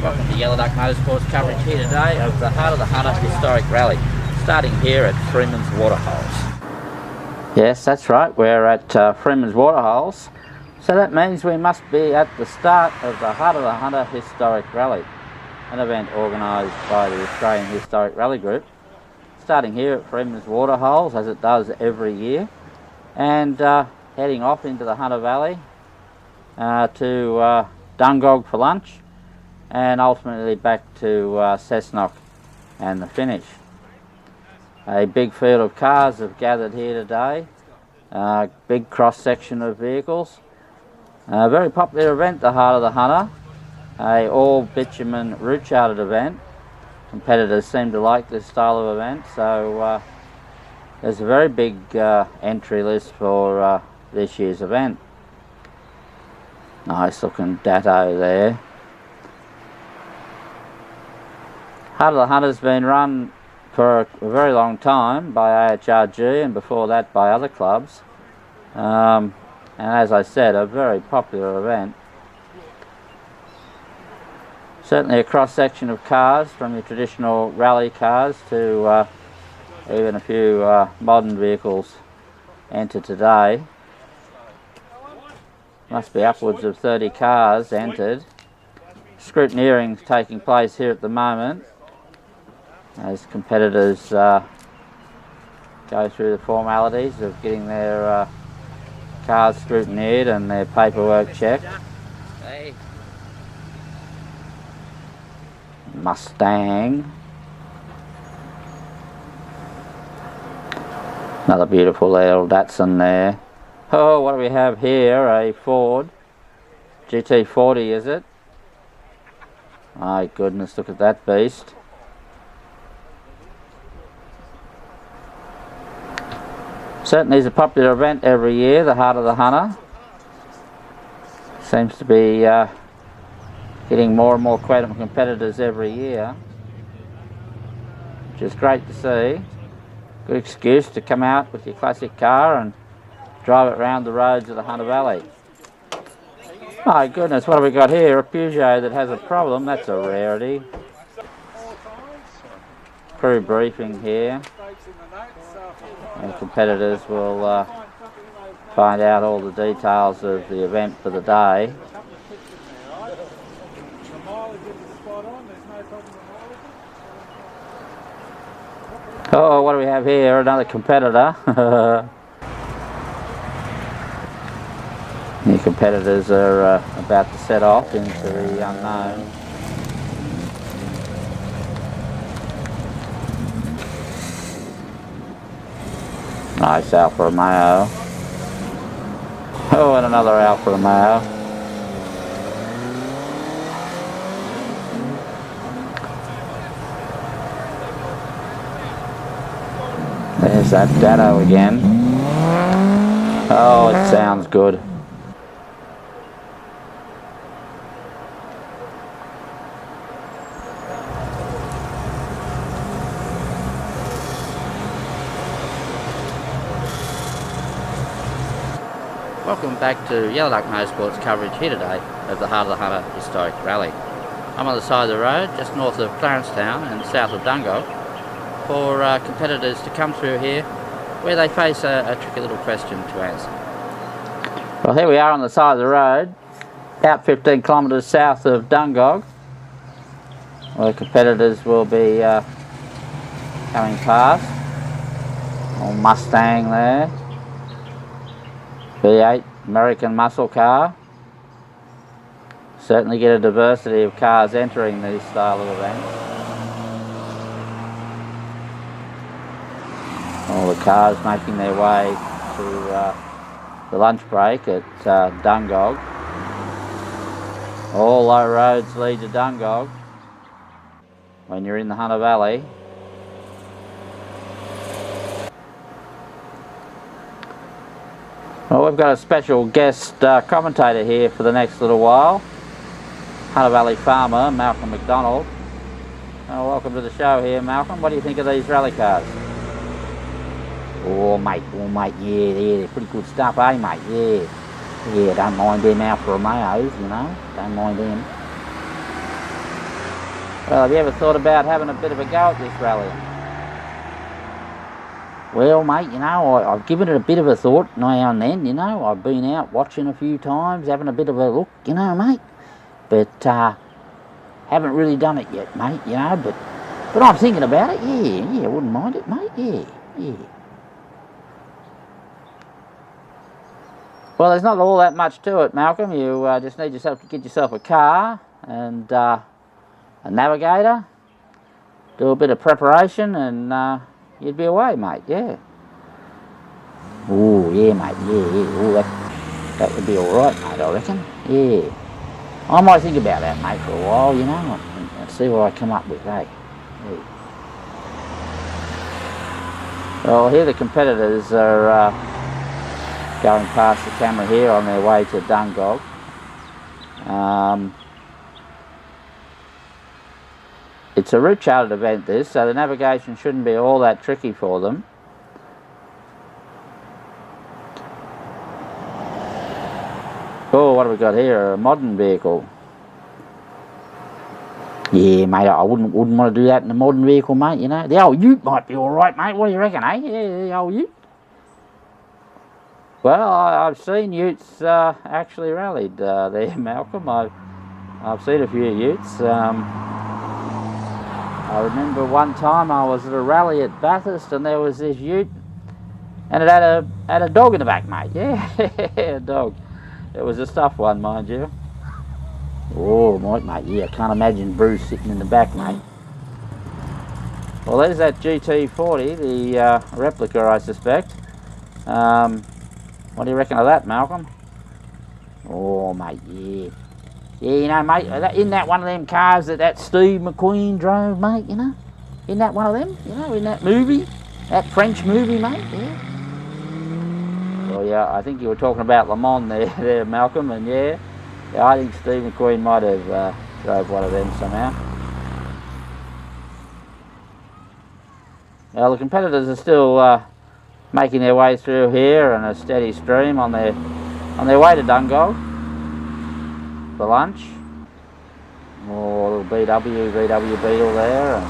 Welcome to Yellowduck Motorsports coverage here today of the Heart of the Hunter Historic Rally, starting here at Freeman's Waterholes. Yes, that's right, we're at Freeman's Waterholes, so that means we must be at the start of the Heart of the Hunter Historic Rally, an event organised by the Australian Historic Rally Group, starting here at Freeman's Waterholes as it does every year, and heading off into the Hunter Valley to Dungog for lunch, and ultimately back to Cessnock and the finish. A big field of cars have gathered here today, big cross section of vehicles. A very popular event, the Heart of the Hunter, a all bitumen route chartered event. Competitors seem to like this style of event, so there's a very big entry list for this year's event. Nice looking Datto there. Heart of the Hunter's been run for a very long time by AHRG and before that by other clubs. And as I said, a very popular event. Certainly a cross section of cars, from your traditional rally cars to even a few modern vehicles enter today. Must be upwards of 30 cars entered. Scrutineering's taking place here at the moment as competitors go through the formalities of getting their cars scrutineered and their paperwork checked. Mustang. Another beautiful little Datsun there. Oh, what do we have here? A Ford GT40, is it? My goodness, look at that beast. Certainly is a popular event every year, the Heart of the Hunter. Seems to be getting more and more credible competitors every year, which is great to see. Good excuse to come out with your classic car and drive it around the roads of the Hunter Valley. My goodness, what have we got here? A Peugeot that has a problem. That's a rarity. Crew briefing here. And competitors will find out all the details of the event for the day. Oh, what do we have here? Another competitor. The competitors are about to set off into the unknown. Nice Alfa Romeo. Oh, and another Alfa Romeo. There's that Datto again. Oh, it sounds good. Welcome back to Yellowduck Motorsports coverage here today of the Heart of the Hunter Historic Rally. I'm on the side of the road just north of Clarencetown and south of Dungog for competitors to come through here where they face a tricky little question to answer. Well, here we are on the side of the road, about 15 kilometres south of Dungog, where competitors will be coming past. Old Mustang there. V8 American muscle car. Certainly get a diversity of cars entering these style of events. All the cars making their way to the lunch break at Dungog. All low roads lead to Dungog when you're in the Hunter Valley. Well, we've got a special guest commentator here for the next little while. Hunter Valley farmer, Malcolm McDonald. Welcome to the show here, Malcolm. What do you think of these rally cars? Oh mate, yeah, they're pretty good stuff, eh mate, yeah. Yeah, don't mind them Alfa Romeos, you know, don't mind them. Well, have you ever thought about having a bit of a go at this rally? Well, mate, you know, I've given it a bit of a thought now and then, you know. I've been out watching a few times, having a bit of a look, you know, mate. But haven't really done it yet, mate, you know. But I'm thinking about it, yeah, I wouldn't mind it, mate, yeah. Well, there's not all that much to it, Malcolm. You just need to get yourself a car and a navigator, do a bit of preparation, and you'd be away, mate, yeah. Oh, yeah, mate, yeah. Oh, that would be all right, mate, I reckon, yeah. I might think about that, mate, for a while, you know, and see what I come up with, eh? Yeah. Well, here the competitors are going past the camera here on their way to Dungog. It's a route chartered event, this, so the navigation shouldn't be all that tricky for them. Oh, what have we got here? A modern vehicle. Yeah, mate, I wouldn't want to do that in a modern vehicle, mate, you know. The old ute might be all right, mate. What do you reckon, eh? Yeah, the old ute. Well, I've seen utes actually rallied there, Malcolm. I've seen a few utes. I remember one time I was at a rally at Bathurst and there was this ute and it had a dog in the back, mate. Yeah, a dog. It was a stuffed one, mind you. Oh, mate, yeah, I can't imagine Bruce sitting in the back, mate. Well, there's that GT40, the replica, I suspect. What do you reckon of that, Malcolm? Oh, mate, yeah. Yeah, you know, mate, isn't that one of them cars that Steve McQueen drove, mate, you know? Isn't that one of them, you know, in that movie? That French movie, mate, yeah. Well, yeah, I think you were talking about Le Mans there, Malcolm, and yeah, I think Steve McQueen might have drove one of them somehow. Well, the competitors are still making their way through here in a steady stream on their way to Dungog for lunch. Oh, a little VW Beetle there, and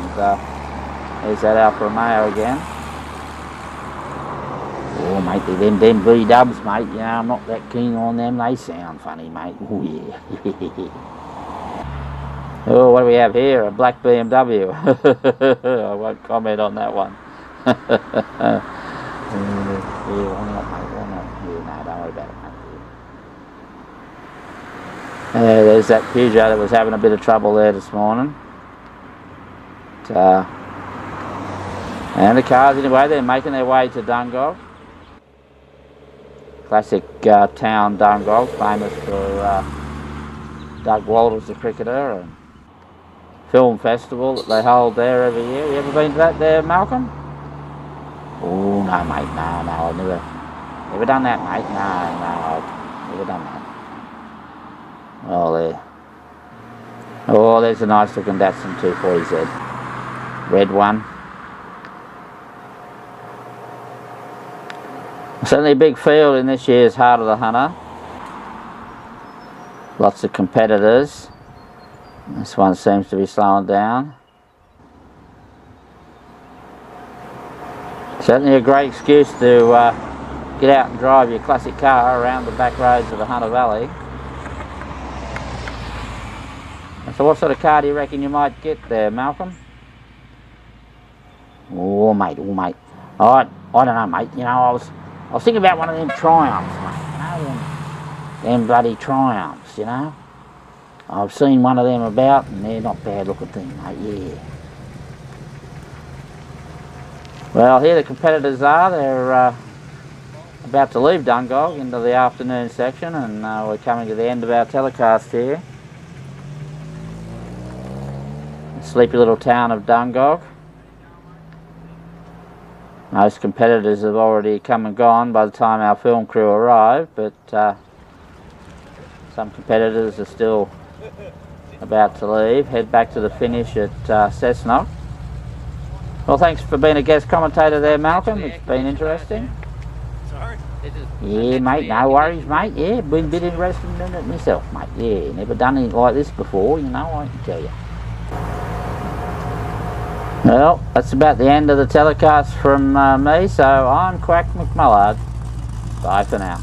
there's that Alfa Romeo again. Oh, mate, them V-dubs, mate, you know, I'm not that keen on them. They sound funny, mate. Oh, yeah. Oh, what do we have here? A black BMW. I won't comment on that one. Yeah, why not, mate? Why not? Yeah, no, don't worry about it, mate. There's that Peugeot that was having a bit of trouble there this morning. And the cars, anyway, they're making their way to Dungog. Classic town, Dungog, famous for Doug Walters, the cricketer, and film festival that they hold there every year. You ever been to that there, Malcolm? Oh, no, mate, no, I've never done that, mate. No, I've never done that. Oh, there. Oh, there's a nice looking Datsun 240Z. Red one. Certainly a big field in this year's Heart of the Hunter. Lots of competitors. This one seems to be slowing down. Certainly a great excuse to get out and drive your classic car around the back roads of the Hunter Valley. So what sort of car do you reckon you might get there, Malcolm? Oh, mate. I don't know, mate. You know, I was thinking about one of them Triumphs, mate. You know, them bloody Triumphs, you know. I've seen one of them about, and they're not bad looking things, mate, yeah. Well, here the competitors are. They're about to leave Dungog into the afternoon section, and we're coming to the end of our telecast here. The sleepy little town of Dungog. Most competitors have already come and gone by the time our film crew arrived, but some competitors are still about to leave, head back to the finish at Cessnock. Well, thanks for being a guest commentator there, Malcolm. It's been interesting. Sorry? Yeah, mate, no worries, mate. Yeah, been a bit interested in it myself, mate. Yeah, never done anything like this before, you know, I can tell you. Well, that's about the end of the telecast from me, so I'm Quack McMullard. Bye for now.